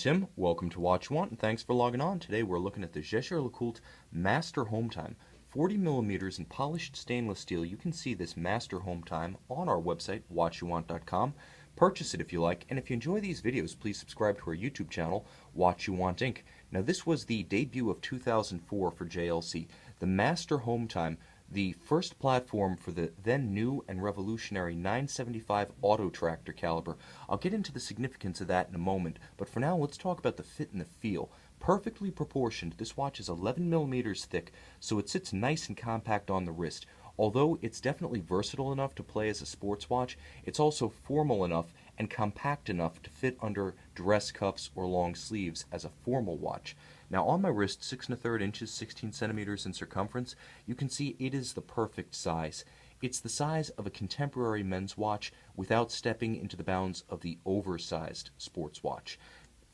Tim. Welcome to Watch You Want, and thanks for logging on. Today we're looking at the Jaeger-LeCoultre Master Hometime. 40 millimeters in polished stainless steel. You can see this Master Hometime on our website, watchyouwant.com. Purchase it if you like, and if you enjoy these videos, please subscribe to our YouTube channel, Watch You Want Inc. Now this was the debut of 2004 for JLC. The Master Hometime, the first platform for the then new and revolutionary 975 auto tractor caliber. I'll get into the significance of that in a moment, but for now let's talk about the fit and the feel. Perfectly proportioned, this watch is 11 millimeters thick, so it sits nice and compact on the wrist. Although it's definitely versatile enough to play as a sports watch, it's also formal enough and compact enough to fit under dress cuffs or long sleeves as a formal watch. Now on my wrist, 6 1/3 inches, 16 centimeters in circumference, you can see it is the perfect size. It's the size of a contemporary men's watch without stepping into the bounds of the oversized sports watch.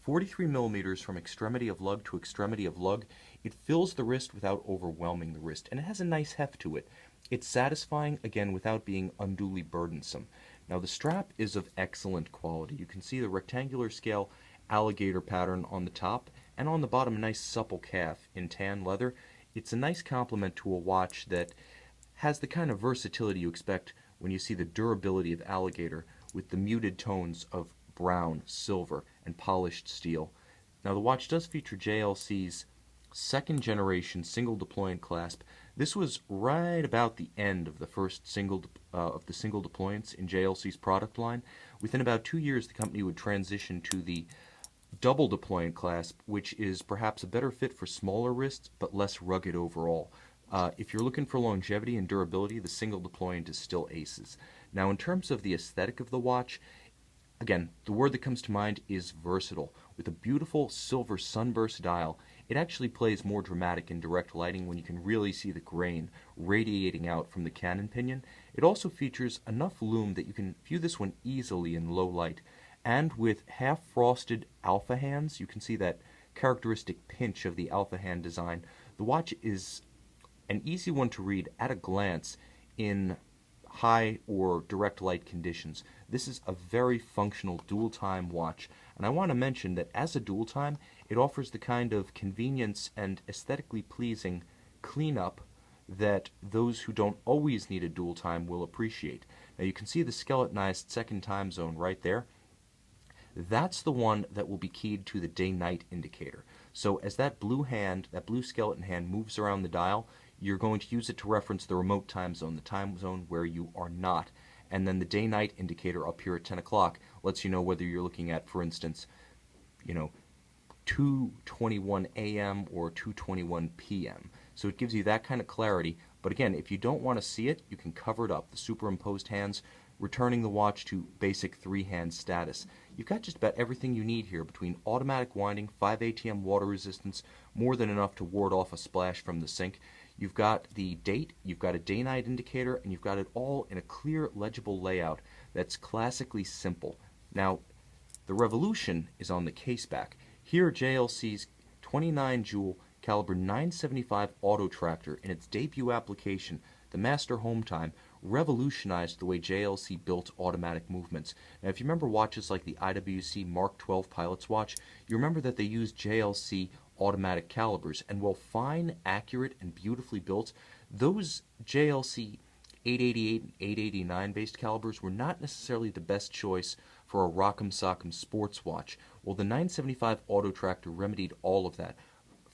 43 millimeters from extremity of lug to extremity of lug, it fills the wrist without overwhelming the wrist, and it has a nice heft to it. It's satisfying, again, without being unduly burdensome. Now the strap is of excellent quality. You can see the rectangular scale alligator pattern on the top, and on the bottom a nice supple calf in tan leather. It's a nice complement to a watch that has the kind of versatility you expect when you see the durability of alligator with the muted tones of brown, silver, and polished steel. Now the watch does feature JLC's second generation single deployant clasp. This was right about the end of the first single deployants in JLC's product line. Within about 2 years the company would transition to the double deployant clasp, which is perhaps a better fit for smaller wrists but less rugged overall. If you're looking for longevity and durability, the single deployant is still aces. Now in terms of the aesthetic of the watch, again, the word that comes to mind is versatile. With a beautiful silver sunburst dial, it actually plays more dramatic in direct lighting when you can really see the grain radiating out from the cannon pinion. It also features enough lume that you can view this one easily in low light. And with half-frosted alpha hands, you can see that characteristic pinch of the alpha hand design. The watch is an easy one to read at a glance in high or direct light conditions. This is a very functional dual time watch, and I want to mention that as a dual time, it offers the kind of convenience and aesthetically pleasing cleanup that those who don't always need a dual time will appreciate. Now you can see the skeletonized second time zone right there. That's the one that will be keyed to the day-night indicator. So as that blue hand, that blue skeleton hand moves around the dial, you're going to use it to reference the remote time zone, the time zone where you are not. And then the day-night indicator up here at 10 o'clock lets you know whether you're looking at, for instance, 2:21 a.m. or 2:21 p.m. So it gives you that kind of clarity. But again, if you don't want to see it, you can cover it up. The superimposed hands, returning the watch to basic three-hand status. You've got just about everything you need here between automatic winding, 5 ATM water resistance, more than enough to ward off a splash from the sink. You've got the date, you've got a day-night indicator, and you've got it all in a clear, legible layout that's classically simple. Now, the revolution is on the case back. Here, JLC's 29-jewel caliber 975 auto tractor in its debut application, the Master Hometime, revolutionized the way JLC built automatic movements. Now, if you remember watches like the IWC Mark 12 pilot's watch, you remember that they used JLC automatic calibers, and while fine, accurate, and beautifully built, those JLC 888 and 889 based calibers were not necessarily the best choice for a rock'em sock'em sports watch. Well, the 975 auto tractor remedied all of that.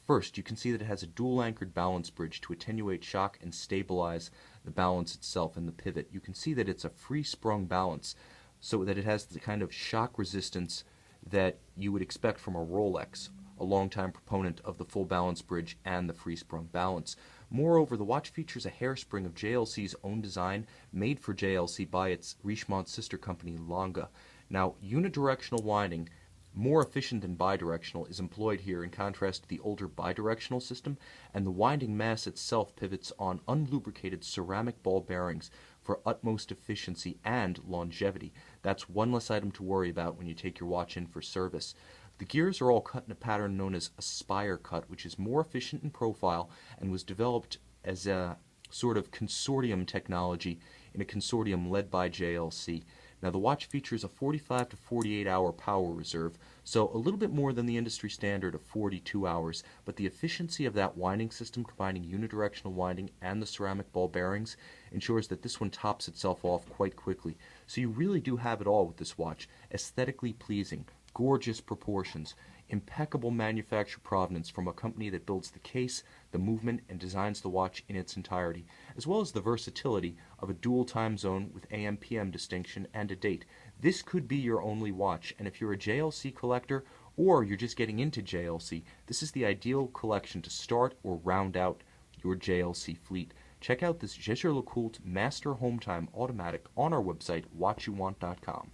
First, you can see that it has a dual-anchored balance bridge to attenuate shock and stabilize the balance itself and the pivot. You can see that it's a free-sprung balance, so that it has the kind of shock resistance that you would expect from a Rolex, a longtime proponent of the full balance bridge and the free-sprung balance. Moreover, the watch features a hairspring of JLC's own design, made for JLC by its Richemont sister company, Longa. Now, unidirectional winding, more efficient than bidirectional, is employed here in contrast to the older bidirectional system, and the winding mass itself pivots on unlubricated ceramic ball bearings for utmost efficiency and longevity. That's one less item to worry about when you take your watch in for service. The gears are all cut in a pattern known as a spire cut, which is more efficient in profile and was developed as a sort of consortium technology in a consortium led by JLC. Now the watch features a 45 to 48 hour power reserve, so a little bit more than the industry standard of 42 hours, but the efficiency of that winding system combining unidirectional winding and the ceramic ball bearings ensures that this one tops itself off quite quickly. So you really do have it all with this watch. Aesthetically pleasing, gorgeous proportions, impeccable manufacture provenance from a company that builds the case, the movement, and designs the watch in its entirety, as well as the versatility of a dual time zone with AM/PM distinction and a date. This could be your only watch, and if you're a JLC collector or you're just getting into JLC, this is the ideal collection to start or round out your JLC fleet. Check out this Jaeger-LeCoultre Master Hometime Automatic on our website, watchyouwant.com.